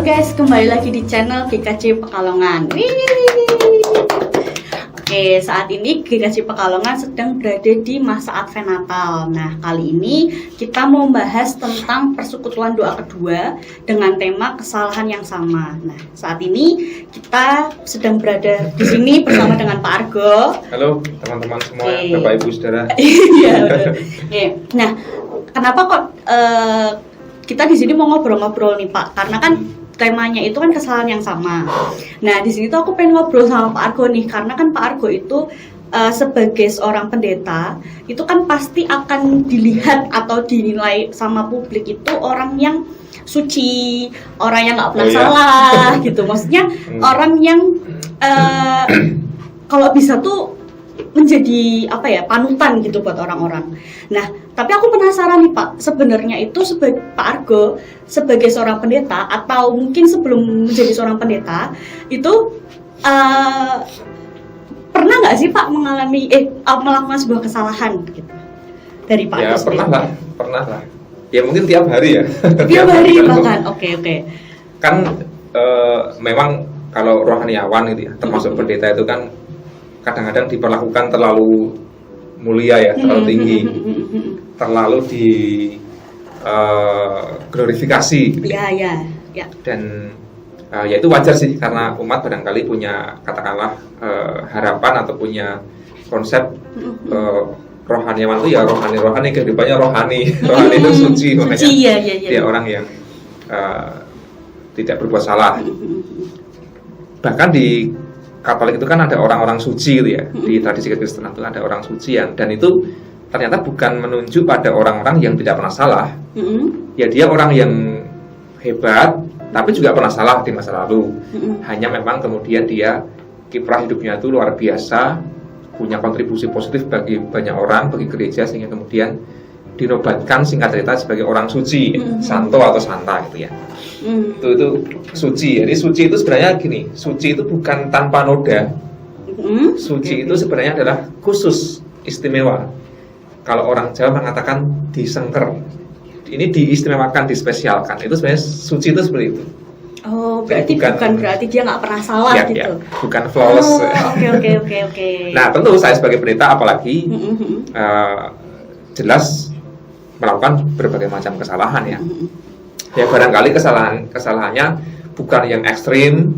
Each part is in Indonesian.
guys, kembali lagi di channel GKJ Pekalongan. Oke, saat ini GKJ Pekalongan sedang berada di masa Advent Natal. Nah, kali ini kita mau membahas tentang persekutuan doa kedua dengan tema kesalahan yang sama. Nah, saat ini kita sedang berada di sini bersama dengan Pak Argo. Halo teman-teman semua, Bapak Ibu Saudara. Iya, betul. Oke. Nah, kenapa kok kita di sini mau ngobrol-ngobrol nih Pak? Karena kan temanya itu kan kesalahan yang sama. Nah, di sini tuh aku pengen ngobrol sama Pak Argo nih, karena kan Pak Argo itu sebagai seorang pendeta itu kan pasti akan dilihat atau dinilai sama publik itu orang yang suci, orang yang nggak pernah salah, gitu. Maksudnya orang yang kalau bisa tuh menjadi apa ya, panutan gitu buat orang-orang. Nah, tapi aku penasaran nih Pak, sebenarnya itu Pak Argo sebagai seorang pendeta atau mungkin sebelum menjadi seorang pendeta itu pernah nggak sih Pak mengalami melakukan sebuah kesalahan gitu dari Pak Argo sendiri? Ya pernah lah. Ya mungkin tiap hari ya. Tiap hari bahkan. Oke. Kan memang kalau rohaniawan gitu ya, termasuk pendeta itu kan kadang-kadang diperlakukan terlalu mulia ya, terlalu tinggi, terlalu di glorifikasi gitu. Ya. Dan ya itu wajar sih, karena umat barangkali punya katakanlah harapan atau punya konsep rohaniawan itu ya rohani kehidupannya rohani itu suci, makanya dia orang yang tidak berbuat salah. Bahkan di Katolik itu kan ada orang-orang suci gitu ya, di tradisi Kristen itu ada orang suci dan itu ternyata bukan menunjuk pada orang-orang yang tidak pernah salah. Ya dia orang yang hebat, tapi juga pernah salah di masa lalu. Hanya memang kemudian dia kiprah hidupnya itu luar biasa, punya kontribusi positif bagi banyak orang, bagi gereja, sehingga kemudian dinobatkan singkat cerita sebagai orang suci, santo atau santa gitu ya. Itu suci. Jadi suci itu sebenarnya gini, suci itu bukan tanpa noda. Suci itu sebenarnya adalah khusus, istimewa. Kalau orang Jawa mengatakan disengker, ini diistimewakan, dispesialkan. Itu sebenarnya suci itu seperti itu. Oh, berarti bukan berarti dia nggak pernah salah gitu. Ya, bukan flawless. Oke. Nah, tentu saya sebagai pendeta apalagi jelas melakukan berbagai macam kesalahan ya. Ya barangkali kesalahannya bukan yang ekstrim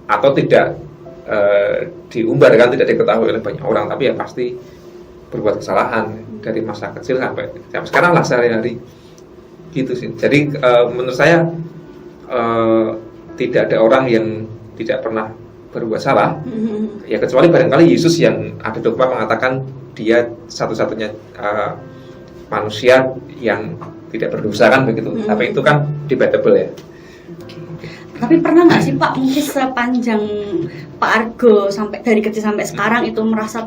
atau tidak diumbarkan, tidak diketahui oleh banyak orang, tapi ya pasti berbuat kesalahan dari masa kecil sampai sekarang lah, sehari-hari gitu sih. Jadi menurut saya tidak ada orang yang tidak pernah berbuat salah, ya kecuali barangkali Yesus yang ada dogma mengatakan dia satu-satunya manusia yang tidak berdosa kan begitu. Tapi itu kan debatable ya. Tapi pernah nggak sih Pak, mungkin sepanjang Pak Argo sampai dari kecil sampai sekarang itu merasa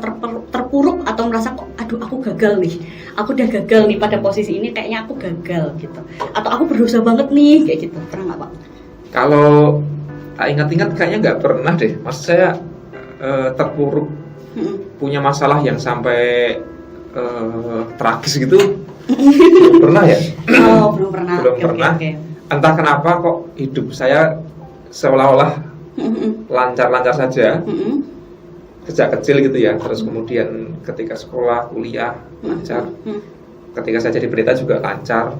terpuruk atau merasa kok aduh aku gagal nih, aku udah gagal nih pada posisi ini, kayaknya aku gagal gitu, atau aku berdosa banget nih kayak gitu, pernah nggak Pak? Kalau tak ingat-ingat kayaknya nggak pernah deh. Maksud saya terpuruk, punya masalah yang sampai tragis gitu belum pernah ya. Belum pernah. Okay. Entah kenapa kok hidup saya seolah-olah lancar-lancar saja sejak kecil gitu ya. Terus kemudian ketika sekolah, kuliah lancar. Ketika saya jadi pendeta juga lancar.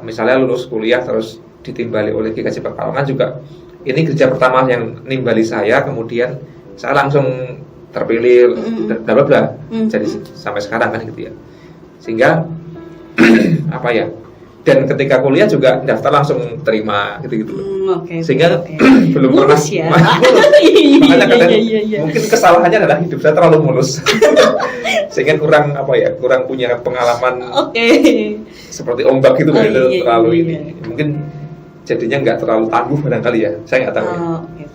Misalnya lulus kuliah terus ditimbali oleh GKJ Pekalongan juga. Ini gereja pertama yang nimbali saya, kemudian saya langsung terpilih dan bla bla bla. Jadi sampai sekarang kan gitu ya. Sehingga apa ya? Dan ketika kuliah juga daftar langsung terima gitu-gitu. Sehingga belum pernah ya. Makanya kadang mungkin kesalahannya adalah hidup saya terlalu mulus. Sehingga kurang punya pengalaman seperti ombak gitu terlalu ini. Mungkin jadinya nggak terlalu tangguh barangkali ya. Saya nggak tahu ya.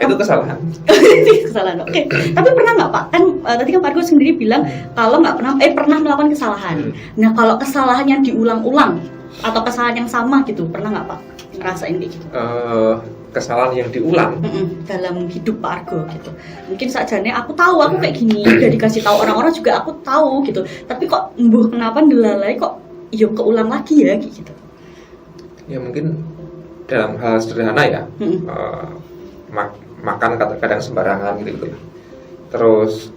Itu kesalahan. Oke. Tapi pernah nggak Pak? Kan tadi kan Pak Argo sendiri bilang kalau nggak pernah melakukan kesalahan. Nah, kalau kesalahannya diulang-ulang atau kesalahan yang sama gitu, pernah nggak Pak ngerasain kayak gitu? Kesalahan yang diulang dalam hidup Pak Argo gitu. Mungkin sajane aku tahu aku kayak gini, udah dikasih tahu orang-orang juga aku tahu gitu. Tapi kok kenapa ndelalai kok keulang lagi ya gitu. Ya mungkin dalam hal sederhana ya, makan kadang-kadang sembarangan gitu. Terus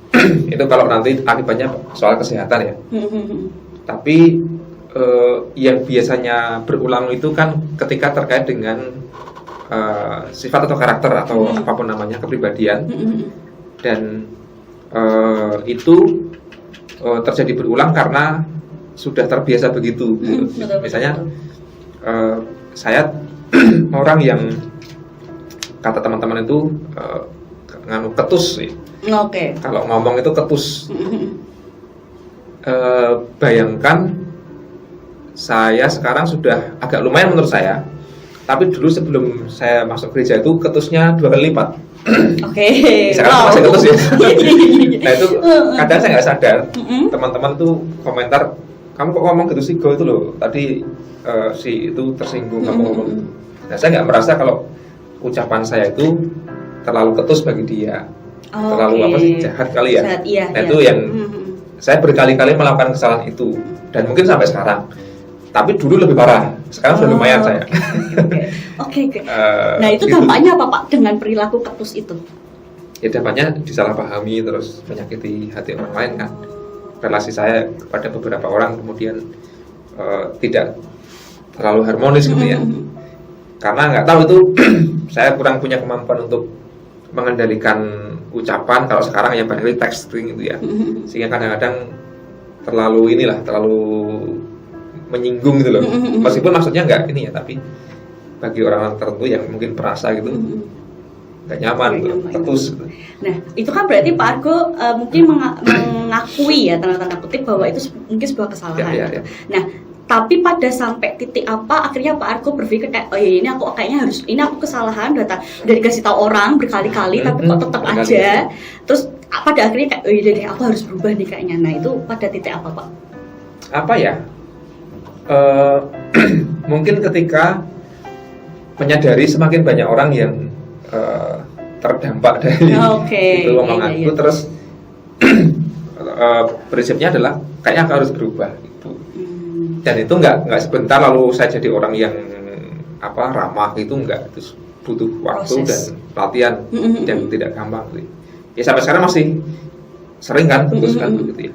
itu kalau nanti akibatnya soal kesehatan ya. Tapi yang biasanya berulang itu kan ketika terkait dengan sifat atau karakter atau apapun namanya, kepribadian, dan itu terjadi berulang karena sudah terbiasa begitu. Misalnya saya orang yang kata teman-teman itu nganu ketus sih. Oke. Kalau ngomong itu ketus. Bayangkan saya sekarang sudah agak lumayan menurut saya, tapi dulu sebelum saya masuk gereja itu ketusnya 2 kali lipat. Oke. Sekarang masih ketus ya. Nah itu kadang saya nggak sadar, teman-teman tuh komentar, kamu kok ngomong gitu sih, go itu loh tadi si itu tersinggung kamu ngomong gitu. Nah saya nggak merasa kalau ucapan saya itu terlalu ketus bagi dia, terlalu apa sih, jahat kali ya. Jahat, iya, nah iya. itu yang saya berkali-kali melakukan kesalahan itu, dan mungkin sampai sekarang. Tapi dulu lebih parah, sekarang sudah lumayan saya. Oke. Nah itu dampaknya apa Pak dengan perilaku ketus itu? Ya dampaknya disalahpahami, terus menyakiti hati orang lain kan. Relasi saya kepada beberapa orang kemudian tidak terlalu harmonis gitu ya. Karena nggak tahu itu saya kurang punya kemampuan untuk mengendalikan ucapan. Kalau sekarang yang barangkali texting gitu ya, sehingga kadang-kadang terlalu menyinggung gitu loh. Meskipun maksudnya nggak ini ya, tapi bagi orang tertentu yang mungkin perasa gitu nggak nyaman gitu, ketus gitu. Nah itu kan berarti Pak Argo mungkin mengakui ya tanda-tanda kutip bahwa itu mungkin sebuah kesalahan. Ya. Nah tapi pada sampai titik apa akhirnya Pak Argo berpikir kayak, oh ya ini aku kayaknya ini aku kesalahan, udah dikasih tahu orang berkali-kali tapi kok tetap aja. Terus pada akhirnya kayak, oh iya deh aku harus berubah nih kayaknya. Nah itu pada titik apa Pak? Apa ya? Mungkin ketika menyadari semakin banyak orang yang terdampak dari itu omonganku, terus prinsipnya adalah kayaknya aku harus berubah gitu. Dan itu nggak sebentar lalu saya jadi orang yang ramah gitu, nggak. Itu butuh waktu dan latihan yang tidak gampang gitu. Ya sampai sekarang masih sering kan putuskan begitu ya.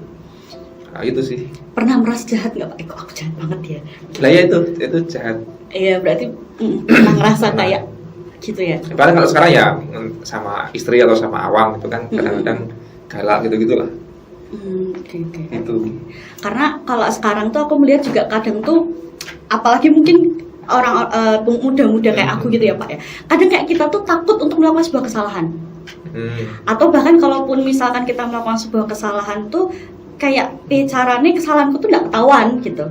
Nah, itu sih. Pernah merasa jahat nggak Pak? Kok aku jahat banget ya? Lah ya itu jahat. Iya berarti pernah ngerasa kayak gitu ya. Padahal kalau sekarang ya sama istri atau sama awam itu kan kadang-kadang galak gitu-gitulah. Oke. Itu. Karena kalau sekarang tuh aku melihat juga kadang tuh, apalagi mungkin orang muda-muda kayak aku gitu ya Pak ya. Kadang kayak kita tuh takut untuk melakukan sebuah kesalahan. Atau bahkan kalaupun misalkan kita melakukan sebuah kesalahan tuh kayak caranya kesalahanku tuh nggak ketahuan gitu.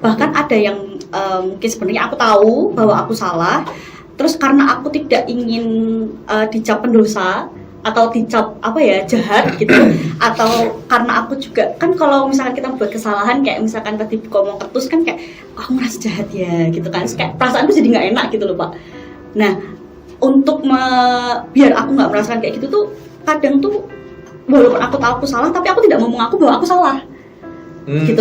Bahkan ada yang mungkin sebenarnya aku tahu bahwa aku salah, terus karena aku tidak ingin dicap pendosa atau dicap jahat gitu, atau karena aku juga kan kalau misalkan kita buat kesalahan kayak misalkan tadi ngomong ketus kan kayak aku merasa jahat ya gitu kan, kayak perasaanku jadi nggak enak gitu loh Pak. Nah untuk biar aku nggak merasakan kayak gitu tuh kadang tuh walaupun aku tahu aku salah tapi aku tidak mau mengaku bahwa aku salah. Gitu.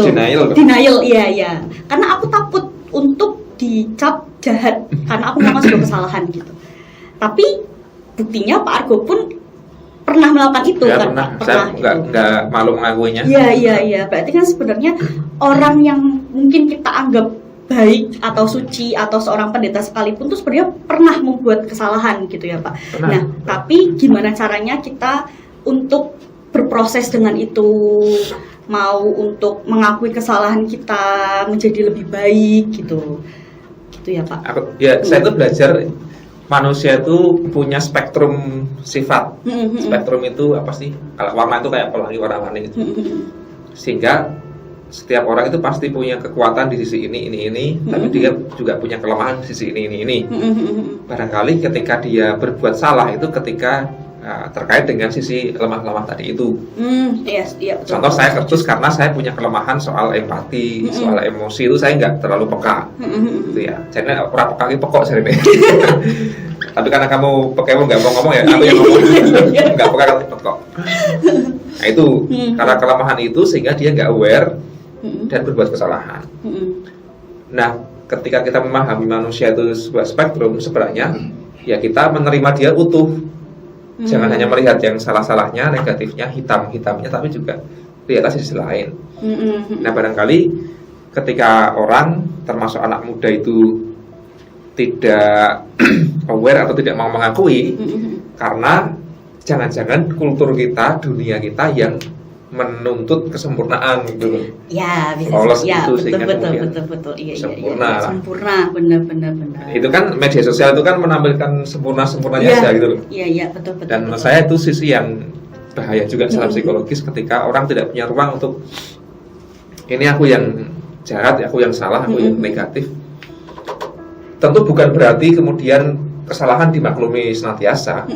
Denial, iya. Karena aku takut untuk dicap jahat karena aku melakukan sebuah kesalahan gitu. Tapi buktinya Pak Argo pun pernah melakukan itu ya, kan? Saya nggak malu mengakuinya. Iya. Berarti kan sebenarnya orang yang mungkin kita anggap baik atau suci atau seorang pendeta sekalipun tuh sebenarnya pernah membuat kesalahan gitu ya Pak. Nah, tapi gimana caranya kita untuk berproses dengan itu, mau untuk mengakui kesalahan kita menjadi lebih baik gitu ya Pak. Saya tuh belajar manusia itu punya spektrum sifat. Spektrum itu apa sih? Kalau warna itu kayak pelangi warna-warni gitu. Sehingga setiap orang itu pasti punya kekuatan di sisi ini, tapi dia juga punya kelemahan di sisi ini. Barangkali ketika dia berbuat salah itu ketika terkait dengan sisi lemah-lemah tadi itu. Iya, betul. Contoh saya ketus karena saya punya kelemahan soal empati, soal emosi itu saya nggak terlalu peka, gitu ya. Jadi orang peka ini pekok sering. Tapi karena kamu pekemu nggak mau ngomong ya, aku yang ngomong nggak peka kan pekok. Nah itu karena kelemahan itu sehingga dia nggak aware dan berbuat kesalahan. Nah ketika kita memahami manusia itu sebuah spektrum sebenarnya, ya kita menerima dia utuh. Jangan hanya melihat yang salah-salahnya, negatifnya, hitam-hitamnya, tapi juga lihatlah sisi lain. Nah, barangkali ketika orang, termasuk anak muda itu tidak aware atau tidak mau mengakui, karena jangan-jangan kultur kita, dunia kita yang menuntut kesempurnaan gitu. Ya, bisa Lolos ya, itu sehingga betul. Iya, sempurna lah. Sempurna, benar. Itu kan media sosial itu kan menampilkan sempurnanya Iya, aja gitu loh. Iya, betul. Dan menurut saya itu sisi yang bahaya juga secara psikologis ketika orang tidak punya ruang untuk ini aku yang jahat, aku yang salah, aku yang negatif. Tentu bukan berarti kemudian kesalahan dimaklumi senantiasa,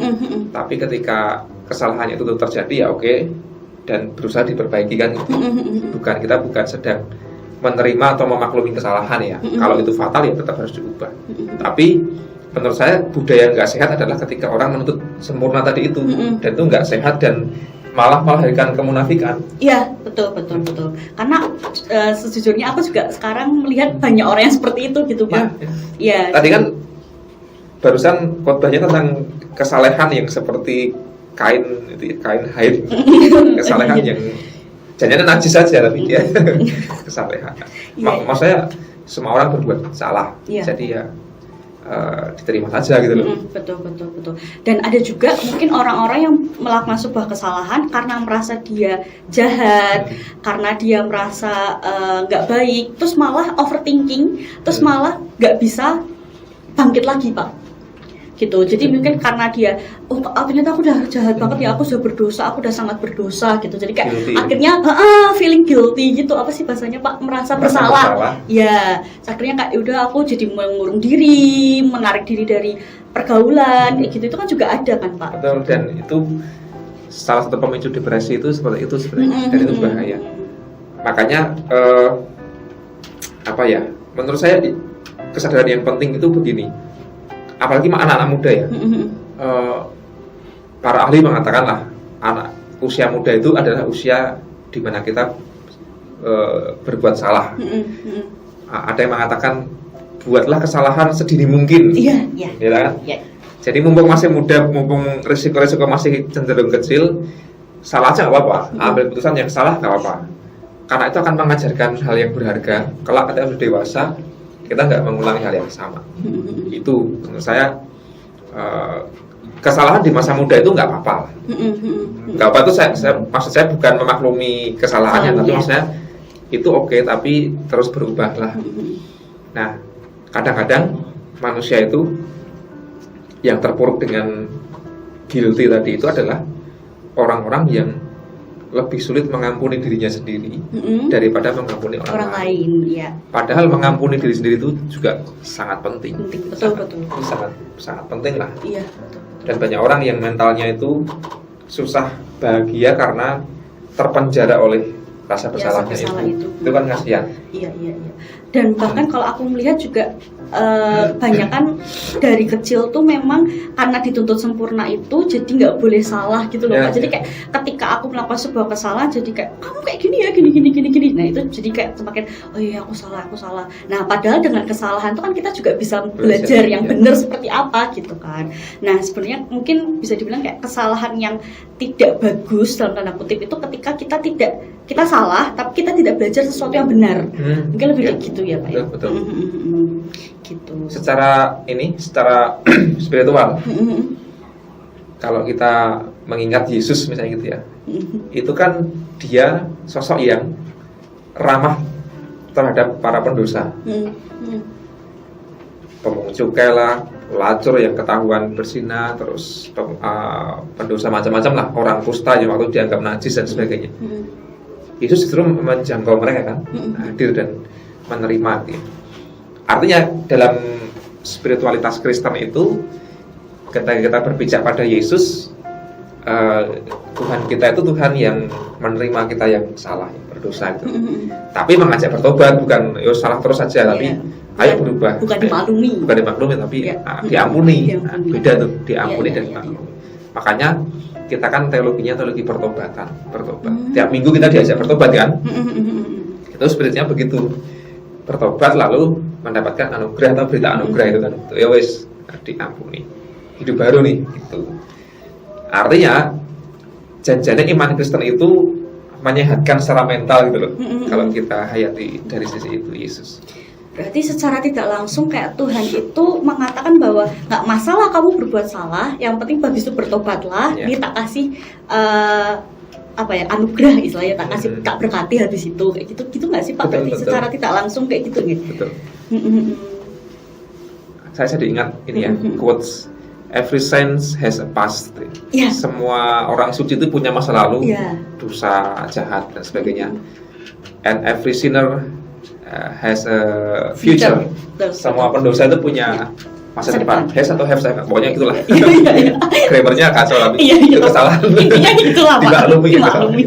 tapi ketika kesalahannya itu terjadi ya oke, dan berusaha diperbaiki kan gitu. Kita bukan sedang menerima atau memaklumi kesalahan ya. Kalau itu fatal ya tetap harus diubah. Tapi menurut saya budaya nggak sehat adalah ketika orang menuntut sempurna tadi itu, dan itu nggak sehat dan malah melahirkan kemunafikan. Iya, betul. Karena sejujurnya aku juga sekarang melihat banyak orang yang seperti itu gitu, Pak. Iya. Tadi kan barusan khotbahnya tentang kesalehan yang seperti kain haid, kesalehan yang jangan najis saja tapi dia kesalehan. Maksudnya semua orang berbuat salah, jadi ya diterima saja gitu loh. Betul. Dan ada juga mungkin orang-orang yang melakukan sebuah kesalahan karena merasa dia jahat, karena dia merasa nggak baik, terus malah overthinking, terus malah nggak bisa bangkit lagi, Pak. Gitu. Jadi mungkin karena dia ternyata aku udah jahat banget ya, aku sudah berdosa, aku udah sangat berdosa gitu. Jadi kayak guilty. Akhirnya feeling guilty gitu. Apa sih bahasanya, Pak? Merasa bersalah. Ya, akhirnya kayak udah aku jadi mengurung diri, menarik diri dari pergaulan kayak gitu. Itu kan juga ada kan, Pak? Betul, dan itu salah satu pemicu depresi itu seperti itu sebenarnya, dan itu bahaya. Makanya menurut saya kesadaran yang penting itu begini. Apalagi anak-anak muda ya, para ahli mengatakan lah, usia muda itu adalah usia di mana kita berbuat salah. Ada yang mengatakan buatlah kesalahan sedini mungkin. Iya. Kan? Ya. Jadi mumpung masih muda, mumpung risiko-risiko masih cenderung kecil, salah aja nggak apa-apa. Ambil keputusan yang salah nggak apa-apa. Karena itu akan mengajarkan hal yang berharga. Kelak ketika sudah dewasa, kita nggak mengulangi hal yang sama. Itu menurut saya kesalahan di masa muda itu nggak apa-apa. Nggak apa itu maksud saya bukan memaklumi kesalahannya, tapi maksudnya itu oke, tapi terus berubahlah. Nah, kadang-kadang manusia itu yang terpuruk dengan guilty tadi itu adalah orang-orang yang lebih sulit mengampuni dirinya sendiri daripada mengampuni orang lain. Ya. Padahal mengampuni diri sendiri itu juga sangat penting. Betul. Sangat penting lah. Iya, betul. Dan banyak orang yang mentalnya itu susah bahagia karena terpenjara oleh rasa bersalahnya itu. Itu kan kasihan. Iya. Dan bahkan kalau aku melihat juga banyak kan dari kecil tuh memang karena dituntut sempurna itu jadi nggak boleh salah gitu loh, Pak. Jadi kayak ketika aku melakukan sebuah kesalahan jadi kayak kamu kayak gini ya, gini. Nah itu jadi kayak semakin oh iya aku salah. Nah padahal dengan kesalahan itu kan kita juga bisa belajar yang benar seperti apa gitu kan. Nah sebenarnya mungkin bisa dibilang kayak kesalahan yang tidak bagus dalam tanda kutip itu ketika kita salah tapi kita tidak belajar sesuatu yang benar. Mungkin lebih kayak gitu ya, Pak. Betul. Gitu. Secara spiritual, kalau kita mengingat Yesus misalnya gitu ya, itu kan dia sosok yang ramah terhadap para pendosa, pemungut cukai lah, pelacur yang ketahuan berzina, terus pendosa macam-macam lah, orang kusta yang waktu dianggap najis dan sebagainya. Yesus justru menjangkau mereka kan, hadir dan menerima gitu. Artinya dalam spiritualitas Kristen itu ketika kita berpijak pada Yesus, Tuhan kita itu Tuhan yang menerima kita yang salah, yang berdosa itu. Tapi mengajak bertobat, bukan salah terus saja, tapi ayo berubah. Bukan dimaklumi tapi diampuni. Beda tuh, diampuni dan dimaklumi. Makanya kita kan teologinya teologi bertobat. Tiap minggu kita diajak bertobat kan. Itu spiritnya begitu. Bertobat lalu mendapatkan anugerah atau berita anugerah itu kan, ya wes diampuni, hidup baru nih gitu. Artinya janjinya iman Kristen itu menyehatkan secara mental gitu loh. Kalau kita hayati dari sisi itu Yesus. Berarti secara tidak langsung kayak Tuhan itu mengatakan bahwa nggak masalah kamu berbuat salah, yang penting habis itu bertobatlah, Yeah. ini tak kasih anugerah istilahnya, tak kasih tak berkati habis itu kayak gitu nggak sih Pak? Betul, Berarti betul. secara tidak langsung kayak gitu gitu. Betul. Saya jadi ingat ini ya, quotes, every saint has a past. Iya. Semua orang suci itu punya masa lalu, Iya. dosa, jahat dan sebagainya. And every sinner has a future. Betul. Semua pendosa itu punya masa depan. Has atau have, saya pokoknya gitulah. Iya. Grammarnya kacau tapi Iya, iya. itu kesalahan. Intinya gitu lah Pak. Dimaklumi gitu. Dimaklumi.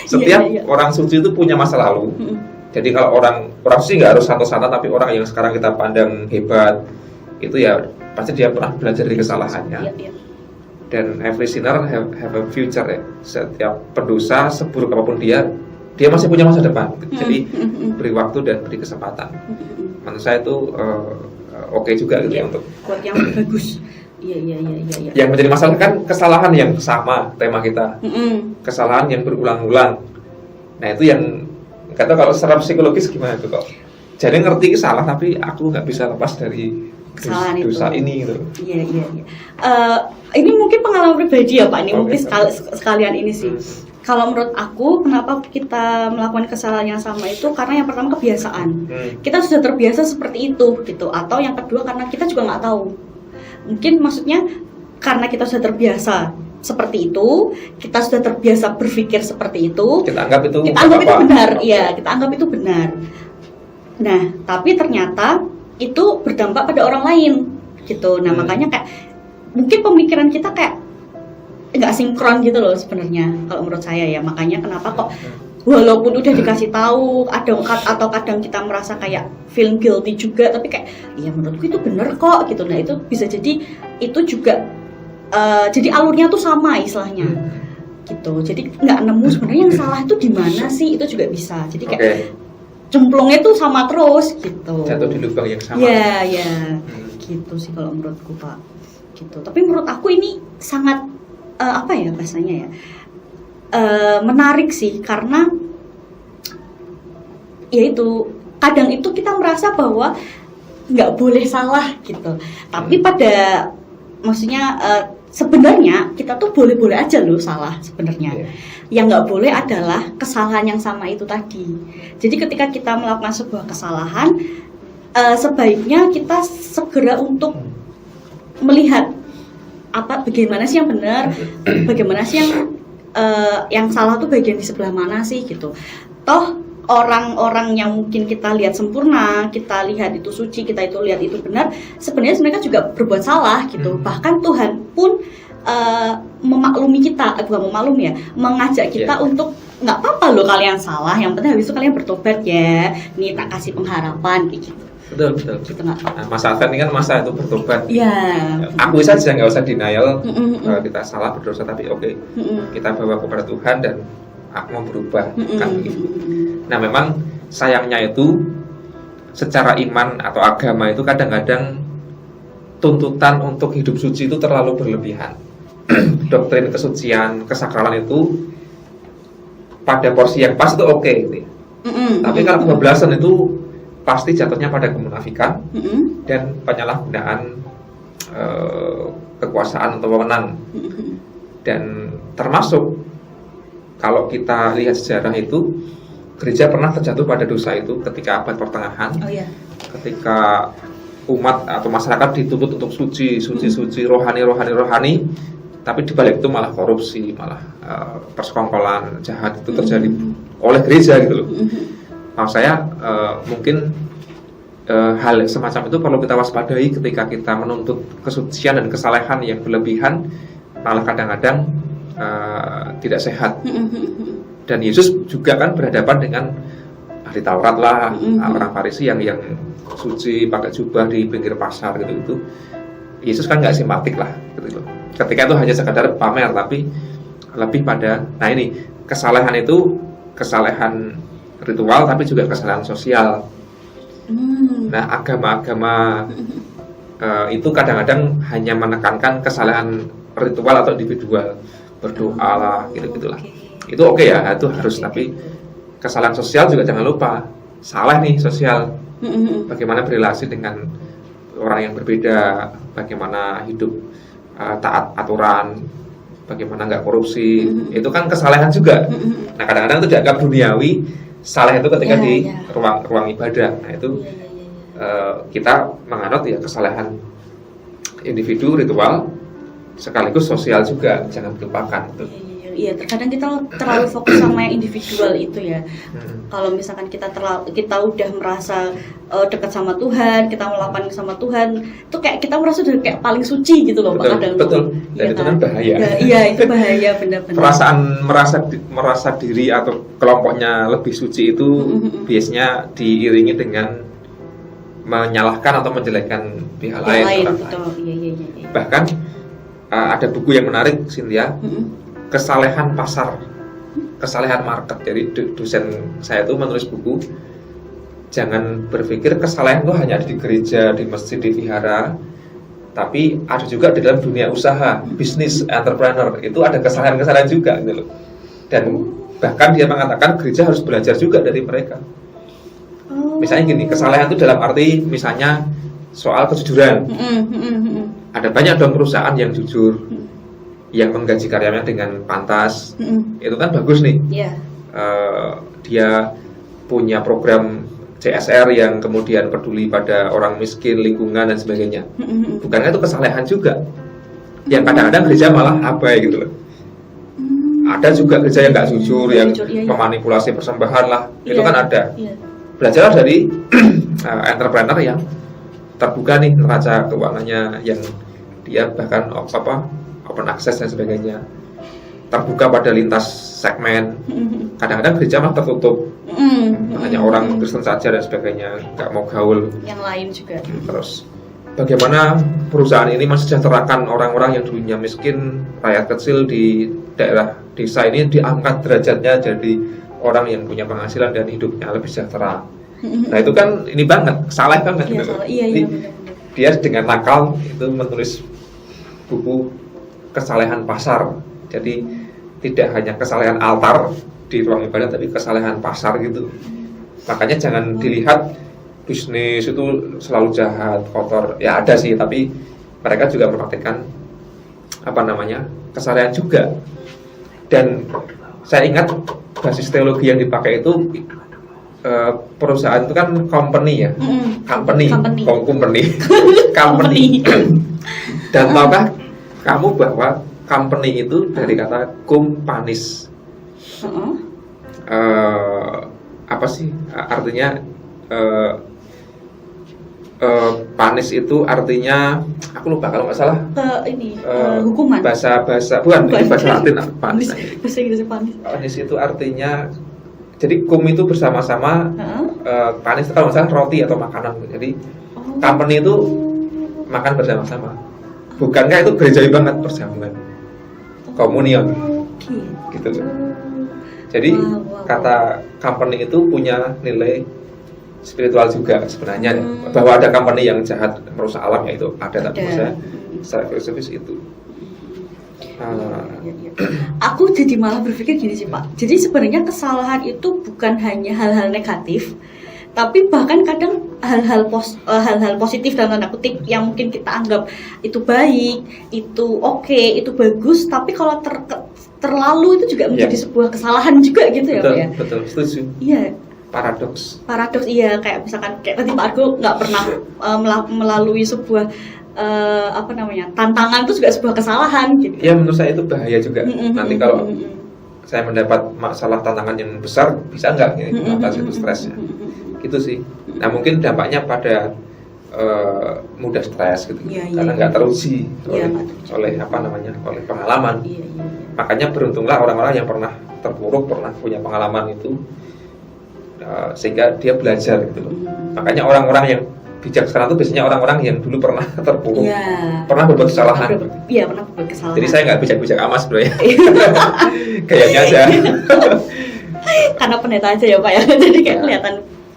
Setiap Iya, iya. orang suci itu punya masa lalu. Jadi kalau orang suci nggak harus santo-santo, tapi orang yang sekarang kita pandang hebat itu ya pasti dia pernah belajar dari kesalahannya. Iya, iya. Dan every sinner have a future ya. Setiap pendosa seburuk apapun dia masih punya masa depan. Jadi beri waktu dan beri kesempatan. Menurut saya itu oke juga gitu ya untuk. Quote yang bagus. Iya. Yang menjadi masalah kan kesalahan yang sama tema kita. Kesalahan yang berulang-ulang. Nah itu yang nggak tahu kalau secara psikologis gimana tuh kok. Jadi ngerti salah tapi aku nggak bisa lepas dari Kesalahan dosa itu. ini gitu. Iya. Ini mungkin pengalaman pribadi ya Pak. Ini Oke. mungkin sekalian ini sih. Kalau menurut aku, kenapa kita melakukan kesalahan yang sama itu karena yang pertama kebiasaan. Kita sudah terbiasa seperti itu gitu. Atau yang kedua karena kita juga nggak tahu. Mungkin maksudnya karena kita sudah terbiasa seperti itu, kita sudah terbiasa berpikir seperti itu. Kita anggap itu Itu benar, iya, kita anggap itu benar. Nah, tapi ternyata itu berdampak pada orang lain gitu. Nah, makanya kayak mungkin pemikiran kita kayak nggak sinkron gitu loh sebenarnya kalau menurut saya ya. Makanya kenapa kok walaupun udah dikasih tahu atau kadang kita merasa kayak feel guilty juga, tapi kayak iya menurutku itu bener kok gitu. Nah, itu bisa jadi itu juga jadi alurnya tuh sama istilahnya gitu. Jadi nggak nemu sebenarnya yang salah itu di mana sih, itu juga bisa. Jadi kayak cemplungnya tuh sama terus gitu. Jatuh di lubang yang sama. Iya. Gitu sih kalau menurutku Pak. Gitu. Tapi menurut aku ini sangat apa ya bahasanya ya? Menarik sih karena yaitu kadang itu kita merasa bahwa nggak boleh salah gitu. Tapi pada maksudnya sebenarnya kita tuh boleh-boleh aja loh salah sebenarnya. Yang nggak boleh adalah kesalahan yang sama itu tadi. Jadi ketika kita melakukan sebuah kesalahan, sebaiknya kita segera untuk melihat bagaimana sih yang benar, bagaimana sih yang salah tuh bagian di sebelah mana sih gitu. Toh orang-orang yang mungkin kita lihat sempurna, kita lihat itu suci, kita itu lihat itu benar, sebenarnya mereka juga berbuat salah gitu. Bahkan Tuhan pun memaklumi kita, bukan memaklumi ya, mengajak kita untuk nggak apa-apa loh kalian salah, yang penting habis itu kalian bertobat ya, nih tak kasih pengharapan kayak gitu. Betul. Gitu nggak? Nah, masa Advent ini kan masa itu bertobat. Iya. Akui saja, nggak usah denial kalau kita salah berdosa, tapi oke, kita bawa kepada Tuhan dan aku mau berubah kan begitu. Nah memang sayangnya itu secara iman atau agama itu kadang-kadang tuntutan untuk hidup suci itu terlalu berlebihan. Doktrin kesucian, kesakralan itu pada porsi yang pas itu oke gitu. Tapi kalau kebablasan itu pasti jatuhnya pada kemunafikan dan penyalahgunaan kekuasaan atau wewenang. Dan termasuk kalau kita lihat sejarah itu, gereja pernah terjatuh pada dosa itu ketika abad pertengahan. Ketika umat atau masyarakat dituntut untuk suci, rohani, tapi dibalik itu malah korupsi, malah persekongkolan jahat itu terjadi oleh gereja gitu loh. Maksud saya mungkin hal semacam itu perlu kita waspadai ketika kita menuntut kesucian dan kesalehan yang berlebihan, malah kadang-kadang tidak sehat. Dan Yesus juga kan berhadapan dengan ahli Taurat lah, orang Farisi yang suci pakai jubah di pinggir pasar gitu. Yesus kan nggak simpatik lah gitu. Ketika itu hanya sekadar pamer, tapi lebih pada, nah ini kesalehan itu kesalehan ritual tapi juga kesalahan sosial. Nah, agama-agama itu kadang-kadang hanya menekankan kesalahan ritual atau individual, berdoa lah, gitu-gitulah. Itu oke ya, itu harus, tapi kesalahan sosial juga jangan lupa. Salah nih sosial, bagaimana berrelasi dengan orang yang berbeda, bagaimana hidup taat aturan, bagaimana nggak korupsi, itu kan kesalahan juga. Nah, kadang-kadang itu dianggap duniawi, salah itu ketika di ruang ibadah. Nah, itu kita menganut ya kesalahan individu ritual sekaligus sosial juga, jangan dilupakan. Iya, terkadang kita terlalu fokus sama yang individual itu ya. Kalau misalkan kita udah merasa dekat sama Tuhan, kita melakukan sama Tuhan, itu kayak kita merasa udah kayak paling suci gitu loh, Pak. Betul. Dan itu kan bahaya. Iya, itu bahaya benar-benar. Perasaan merasa diri atau kelompoknya lebih suci itu biasanya diiringi dengan menyalahkan atau menjelekkan pihak lain. Betul. Iya. Bahkan ada buku yang menarik, Cynthia, kesalahan pasar, kesalahan market. Jadi dosen saya itu menulis buku, jangan berpikir kesalahan itu hanya ada di gereja, di masjid, di vihara, tapi ada juga di dalam dunia usaha, bisnis, entrepreneur, itu ada kesalahan-kesalahan juga gitu loh. Dan bahkan dia mengatakan gereja harus belajar juga dari mereka. Misalnya gini, kesalahan itu dalam arti misalnya soal kejujuran. Ada banyak dong perusahaan yang jujur, yang menggaji karyawannya dengan pantas. Itu kan bagus nih. Dia punya program CSR yang kemudian peduli pada orang miskin, lingkungan dan sebagainya. Bukankah itu kesalahan juga? Yang kadang-kadang gereja malah abai gitu loh. Ada juga gereja yang nggak jujur, yang memanipulasi persembahan lah. Itu kan ada. Belajarlah dari entrepreneur yang terbuka nih neraca keuangannya, yang dia bahkan open access dan sebagainya, terbuka pada lintas segmen. Kadang-kadang gereja malah tertutup, hanya orang Kristen saja dan sebagainya, nggak mau gaul yang lain juga. Terus bagaimana perusahaan ini mensejahterakan orang-orang yang dulunya miskin, rakyat kecil di daerah desa ini diangkat derajatnya jadi orang yang punya penghasilan dan hidupnya lebih sejahtera. Nah, itu kan ini banget, salah banget gitu. Iya, dia dengan nakal itu menulis buku kesalahan pasar. Jadi tidak hanya kesalahan altar di ruang ibadah, tapi kesalahan pasar gitu. Makanya jangan dilihat bisnis itu selalu jahat, kotor. Ya ada sih, tapi mereka juga mempraktikkan kesalahan juga. Dan saya ingat basis teologi yang dipakai itu perusahaan itu kan company ya, company. Dan tahukah kamu bahwa company itu dari kata cum panis? Apa sih artinya? Panis itu artinya, aku lupa kalau nggak salah. Hukuman. Bahasa bukan bahasa Latin panis. Bahasa Inggris panis. Panis itu artinya, jadi cum itu bersama-sama, panis itu kalau nggak salah roti atau makanan. Jadi company itu makan bersama-sama. Bukankah itu gerejawi banget, perjamuan, komunion, gitu loh. Jadi kata company itu punya nilai spiritual juga sebenarnya. Bahwa ada company yang jahat merusak alam, ya itu ada. Tapi saya secara filosofis itu aku jadi malah berpikir gini sih Pak, jadi sebenarnya kesalahan itu bukan hanya hal-hal negatif, tapi bahkan kadang hal-hal positif dalam tanda kutip yang mungkin kita anggap itu baik, itu oke, itu bagus, tapi kalau terlalu itu juga menjadi sebuah kesalahan juga gitu. Betul, ya Pak ya. Betul, setuju. Iya. Paradoks iya, kayak misalkan kayak tadi Pak Argo nggak pernah melalui sebuah tantangan, itu juga sebuah kesalahan gitu. Ya, menurut saya itu bahaya juga. Nanti kalau saya mendapat masalah tantangan yang besar, bisa nggak mengatasi itu stresnya, gitu sih. Nah, mungkin dampaknya pada mudah stres gitu, karena nggak teruji oleh pengalaman. Makanya beruntunglah orang-orang yang pernah terpuruk, pernah punya pengalaman itu, sehingga dia belajar gitu loh. Makanya orang-orang yang bijak sekarang itu biasanya orang-orang yang dulu pernah terpuruk, pernah berbuat kesalahan. Pernah berbuat kesalahan. Jadi saya nggak bijak-bijak amat sebenarnya. Kayaknya aja. Karena pendeta aja ya Pak ya, jadi kayak kelihatan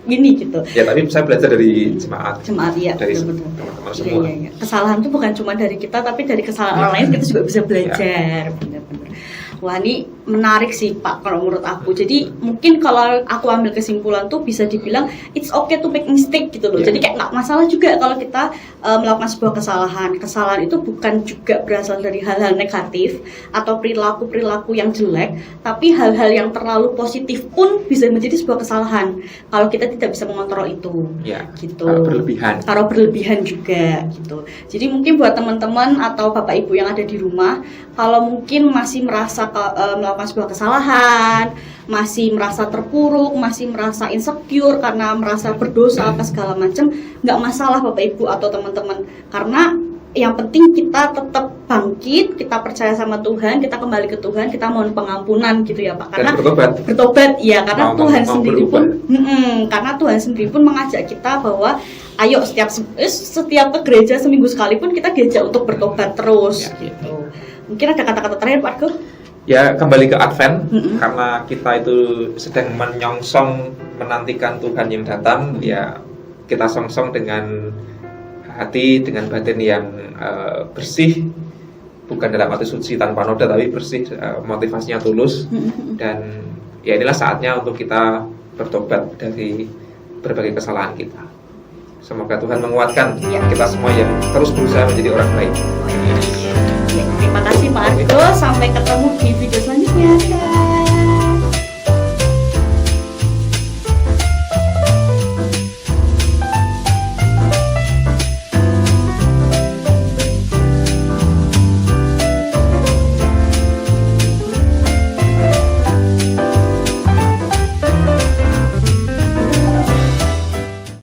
ini gitu. Ya, tapi saya belajar dari jemaat. Iya, dari betul. teman-teman semua. Iya. Kesalahan itu bukan cuma dari kita, tapi dari kesalahan orang lain kita juga bisa belajar. Benar-benar. Wah, ini menarik sih Pak kalau menurut aku. Jadi mungkin kalau aku ambil kesimpulan tuh bisa dibilang it's okay to make mistake gitu loh. Jadi kayak nggak masalah juga kalau kita melakukan sebuah kesalahan. Kesalahan itu bukan juga berasal dari hal-hal negatif atau perilaku-perilaku yang jelek, tapi hal-hal yang terlalu positif pun bisa menjadi sebuah kesalahan kalau kita tidak bisa mengontrol itu. Ya, gitu. Kalau berlebihan juga gitu. Jadi mungkin buat teman-teman atau bapak ibu yang ada di rumah, kalau mungkin masih merasa melakukan sebuah kesalahan, masih merasa terpuruk, masih merasa insecure karena merasa berdosa apa segala macam, nggak masalah bapak ibu atau teman-teman, karena yang penting kita tetap bangkit, kita percaya sama Tuhan, kita kembali ke Tuhan, kita mohon pengampunan gitu ya Pak. Karena bertobat ya, karena Tuhan sendiri pun karena Tuhan sendiri pun mengajak kita bahwa ayo setiap ke gereja seminggu sekali pun kita diajak untuk bertobat terus gitu. Mungkin ada kata-kata terakhir Pak Argo? Ya, kembali ke Advent, karena kita itu sedang menyongsong menantikan Tuhan yang datang, ya kita songsong dengan hati, dengan batin yang bersih, bukan dalam arti suci tanpa noda, tapi bersih, motivasinya tulus, dan ya inilah saatnya untuk kita bertobat dari berbagai kesalahan kita. Semoga Tuhan menguatkan kita semua yang terus berusaha menjadi orang baik. Terima kasih Pak Argo, sampai ketemu di video selanjutnya.